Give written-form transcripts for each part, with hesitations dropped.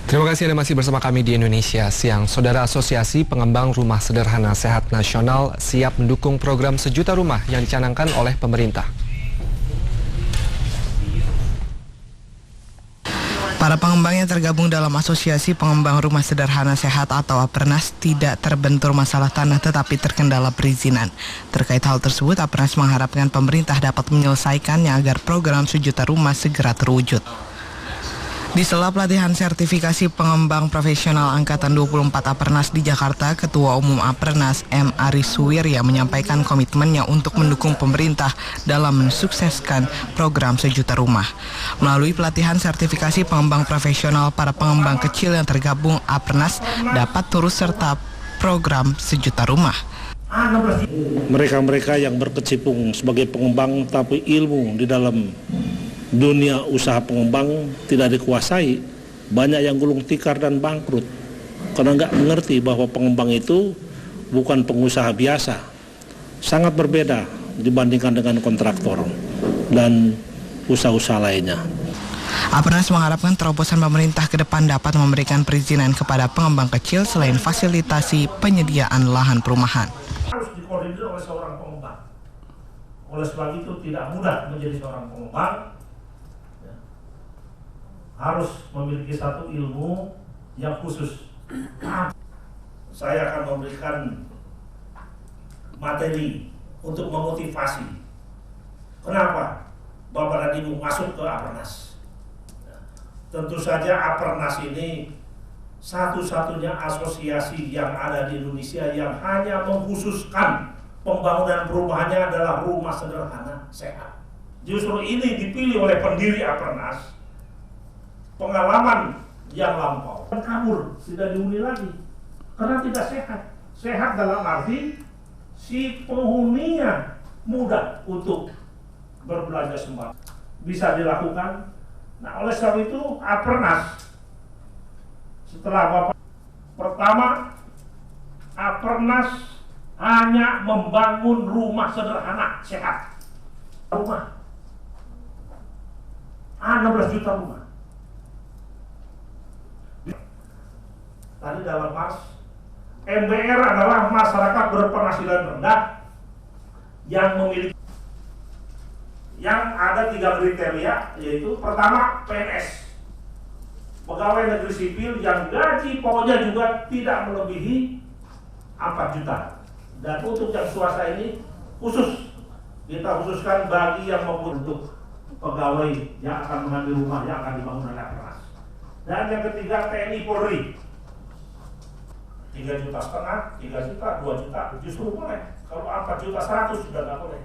Terima kasih Anda masih bersama kami di Indonesia Siang. Saudara Asosiasi Pengembang Rumah Sederhana Sehat Nasional siap mendukung program sejuta rumah yang dicanangkan oleh pemerintah. Para pengembang yang tergabung dalam Asosiasi Pengembang Rumah Sederhana Sehat atau Apernas tidak terbentur masalah tanah tetapi terkendala perizinan. Terkait hal tersebut, Apernas mengharapkan pemerintah dapat menyelesaikannya agar program sejuta rumah segera terwujud. Di sela pelatihan sertifikasi pengembang profesional Angkatan 24 Apernas di Jakarta, Ketua Umum Apernas M. Aris Suwirya menyampaikan komitmennya untuk mendukung pemerintah dalam mensukseskan program sejuta rumah. Melalui pelatihan sertifikasi pengembang profesional, para pengembang kecil yang tergabung Apernas dapat turut serta program sejuta rumah. Mereka-mereka yang berkecimpung sebagai pengembang tapi ilmu di dalam dunia usaha pengembang tidak dikuasai, banyak yang gulung tikar dan bangkrut karena nggak mengerti bahwa pengembang itu bukan pengusaha biasa, sangat berbeda dibandingkan dengan kontraktor dan usaha-usaha lainnya. Apernas mengharapkan terobosan pemerintah ke depan dapat memberikan perizinan kepada pengembang kecil selain fasilitasi penyediaan lahan perumahan. Harus dikoordinir oleh seorang pengembang. Oleh sebab itu tidak mudah menjadi seorang pengembang. Harus memiliki satu ilmu yang khusus. Saya akan memberikan materi untuk memotivasi. Kenapa Bapak dan Ibu masuk ke Apernas? Tentu saja Apernas ini satu-satunya asosiasi yang ada di Indonesia yang hanya mengkhususkan pembangunan perumahannya adalah rumah sederhana sehat. Justru ini dipilih oleh pendiri Apernas. Pengalaman yang lampau kabur, tidak dihuni lagi karena tidak sehat. Sehat dalam arti si penghuninya mudah untuk berbelanja sembako, bisa dilakukan. Nah, oleh sebab itu Apernas setelah Bapak pertama, Apernas hanya membangun rumah sederhana sehat. Rumah 16 juta rumah. Tadi dalam Mas, MBR adalah masyarakat berpenghasilan rendah yang memiliki, yang ada 3 kriteria, yaitu pertama PNS, pegawai negeri sipil yang gaji pokoknya juga tidak melebihi 4 juta. Dan untuk yang swasta ini khusus, kita khususkan bagi yang membutuhkan pegawai yang akan mengambil rumah yang akan dibangun oleh Apernas. Dan yang ketiga TNI Polri. 3,5 juta, 3 juta, 2 juta, justru boleh. Kalau 4 juta 100 sudah nggak boleh.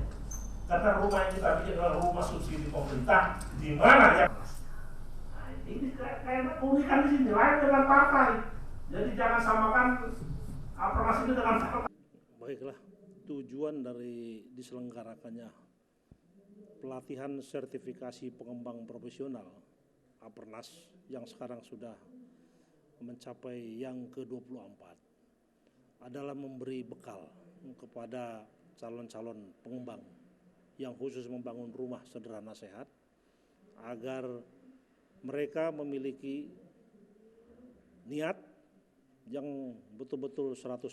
Karena rumah yang kita bikin adalah rumah subsidi pemerintah, di mana ya? Nah, ini kayak unikan di sini, lain dengan partai. Jadi jangan samakan Apernas itu dengan partai. Baiklah, tujuan dari diselenggarakannya pelatihan sertifikasi pengembang profesional Apernas yang sekarang sudah mencapai yang ke-24 adalah memberi bekal kepada calon-calon pengembang yang khusus membangun rumah sederhana sehat agar mereka memiliki niat yang betul-betul 100%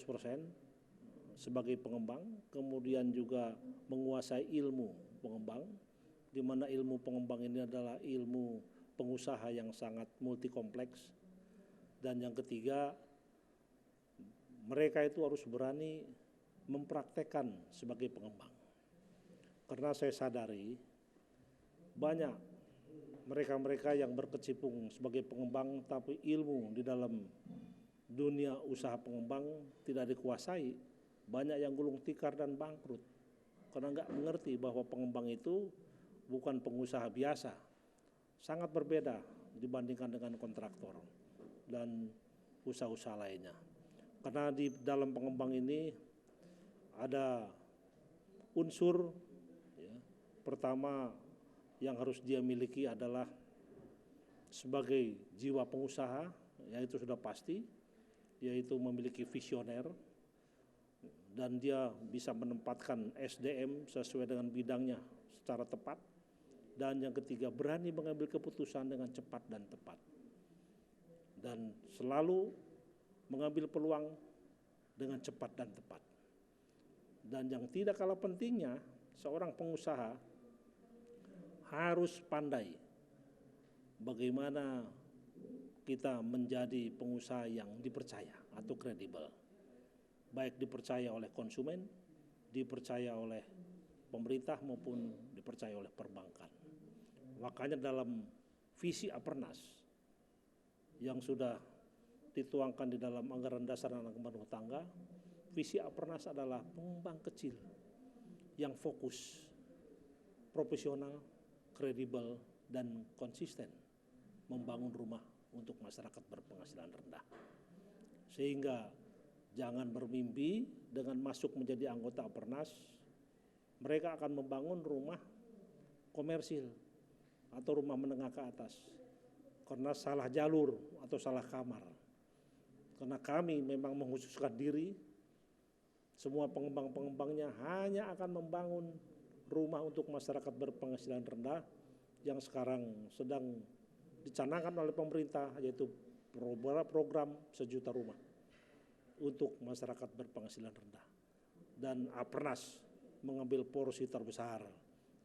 sebagai pengembang, kemudian juga menguasai ilmu pengembang, di mana ilmu pengembang ini adalah ilmu pengusaha yang sangat multi kompleks. Dan yang ketiga, mereka itu harus berani mempraktekkan sebagai pengembang. Karena saya sadari banyak mereka-mereka yang berkecimpung sebagai pengembang tapi ilmu di dalam dunia usaha pengembang tidak dikuasai, banyak yang gulung tikar dan bangkrut. Karena nggak mengerti bahwa pengembang itu bukan pengusaha biasa, sangat berbeda dibandingkan dengan kontraktor dan usaha-usaha lainnya. Karena di dalam pengembang ini ada unsur ya, pertama yang harus dia miliki adalah sebagai jiwa pengusaha, yaitu sudah pasti, yaitu memiliki visioner dan dia bisa menempatkan SDM sesuai dengan bidangnya secara tepat. Dan yang ketiga, berani mengambil keputusan dengan cepat dan tepat. dan selalu mengambil peluang dengan cepat dan tepat. Dan yang tidak kalah pentingnya, seorang pengusaha harus pandai bagaimana kita menjadi pengusaha yang dipercaya atau kredibel. Baik dipercaya oleh konsumen, dipercaya oleh pemerintah maupun dipercaya oleh perbankan. Makanya dalam visi Apernas yang sudah dituangkan di dalam anggaran dasar dan anggaran rumah tangga, visi Apernas adalah pengembang kecil yang fokus, profesional, kredibel, dan konsisten membangun rumah untuk masyarakat berpenghasilan rendah. Sehingga jangan bermimpi dengan masuk menjadi anggota Apernas, mereka akan membangun rumah komersil atau rumah menengah ke atas karena salah jalur atau salah kamar. Karena kami memang mengkhususkan diri, semua pengembang-pengembangnya hanya akan membangun rumah untuk masyarakat berpenghasilan rendah yang sekarang sedang dicanangkan oleh pemerintah, yaitu program 1 juta rumah untuk masyarakat berpenghasilan rendah. Dan Apernas mengambil porsi terbesar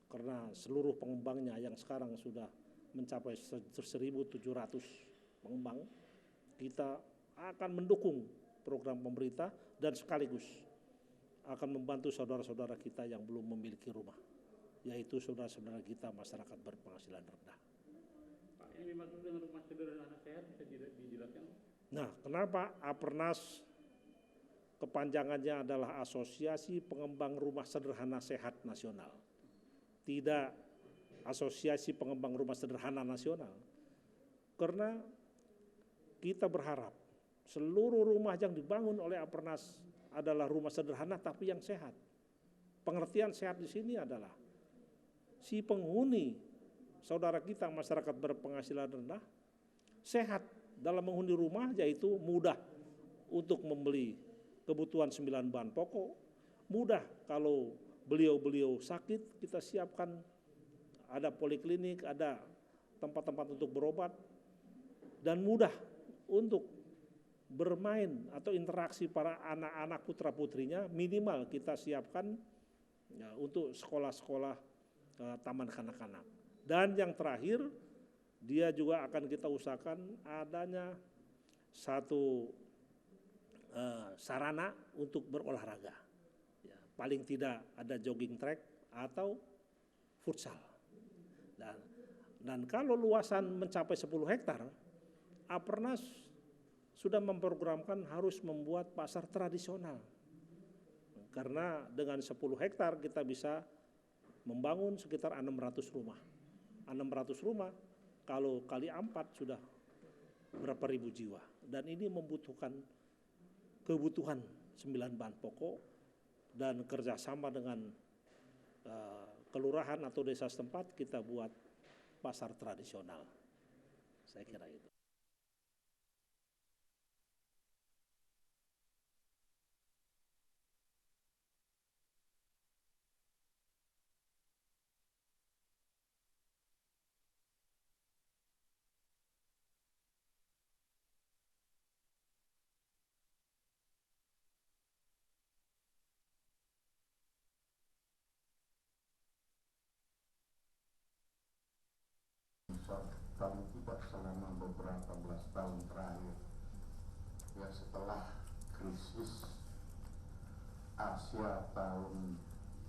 karena seluruh pengembangnya yang sekarang sudah mencapai 1.700 pengembang, kita akan mendukung program pemerintah dan sekaligus akan membantu saudara-saudara kita yang belum memiliki rumah, yaitu saudara-saudara kita masyarakat berpenghasilan rendah. Pak, ini dimaksud dengan rumah sederhana sehat bisa dijelaskan? Nah, kenapa Apernas kepanjangannya adalah Asosiasi Pengembang Rumah Sederhana Sehat Nasional, tidak Asosiasi Pengembang Rumah Sederhana Nasional? Karena kita berharap seluruh rumah yang dibangun oleh Apernas adalah rumah sederhana tapi yang sehat. Pengertian sehat di sini adalah si penghuni, saudara kita masyarakat berpenghasilan rendah, sehat dalam menghuni rumah, yaitu mudah untuk membeli kebutuhan 9 bahan pokok, mudah kalau beliau-beliau sakit kita siapkan, ada poliklinik, ada tempat-tempat untuk berobat, dan mudah untuk bermain atau interaksi para anak-anak putra-putrinya minimal kita siapkan ya, untuk sekolah-sekolah taman kanak-kanak. Dan yang terakhir, dia juga akan kita usahakan adanya satu sarana untuk berolahraga. Ya, paling tidak ada jogging track atau futsal. Dan kalau luasan mencapai 10 hektar, Apernas sudah memprogramkan harus membuat pasar tradisional. Karena dengan 10 hektar kita bisa membangun sekitar 600 rumah. 600 rumah kalau kali 4 sudah berapa ribu jiwa. Dan ini membutuhkan kebutuhan 9 bahan pokok dan kerjasama dengan kelurahan atau desa setempat kita buat pasar tradisional. Saya kira itu. Kami tidak selama beberapa belas tahun terakhir, ya setelah krisis Asia tahun